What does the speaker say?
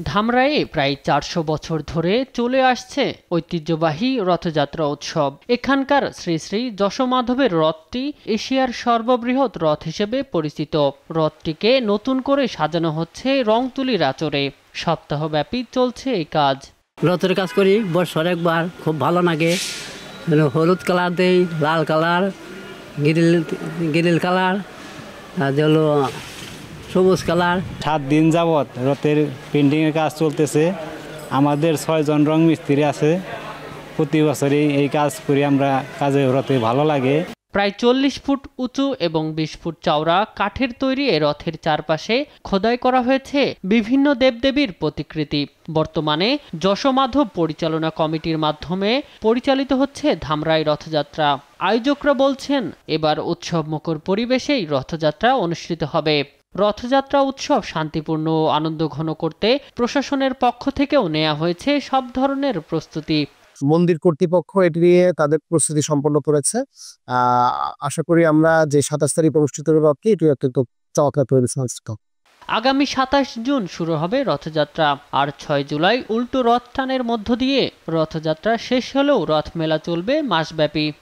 ধামরাইয়ে প্রায় ৪০০ বছর ধরে চলে আসছে ঐতিহ্যবাহী রথযাত্রা উৎসব। এখানকার শ্রী শ্রী যশোমাধবের রথটি এশিয়ার সর্ববৃহৎ রথ হিসেবে পরিচিত। রথটিকে নতুন করে সাজানো হচ্ছে রংতুলির আঁচড়ে। সপ্তাহব্যাপী চলছে এই কাজ। রথের কাজ করি বছর একবার, খুব ভালো লাগে। হলুদ কালার দেই, লাল কালার, গ্রিল কালার, আর হলো সবুজ কালার। 7 দিন যাবৎ রথের পেন্টিংয়ের কাজ চলতেছে। আমাদের 6 জন রং মিস্ত্রি আছে। প্রতি বছরই এই কাজ করি আমরা, কাজে রথে ভালো লাগে। প্রায় 40 ফুট উঁচু এবং 20 ফুট চওড়া কাঠের তৈরি এ রথের চারপাশে খোদাই করা হয়েছে বিভিন্ন দেবদেবীর প্রতিকৃতি। বর্তমানে যশোমাধব পরিচালনা কমিটির মাধ্যমে পরিচালিত হচ্ছে ধামরাই রথযাত্রা। আয়োজকরা বলছেন, এবার উৎসবমুখর পরিবেশেই রথযাত্রা অনুষ্ঠিত হবে। রথযাত্রা উৎসব শান্তিপূর্ণ ও আনন্দঘন করতে প্রশাসনের পক্ষ থেকেও নেওয়া হয়েছে সব ধরনের প্রস্তুতি। মন্দির কর্তৃপক্ষ এটি নিয়ে তাদের প্রস্তুতি সম্পন্ন করেছে। আশা করি আমরা যে 27 তারিখ অনুষ্ঠিত রথটি এটি অত্যন্ত চমৎকার পরিবেশন। আগামী 27 জুন শুরু হবে রথযাত্রা, আর 6 জুলাই উল্টো রথ টানের মধ্য দিয়ে রথযাত্রা শেষ হলেও রথ মেলা চলবে মাসব্যাপী।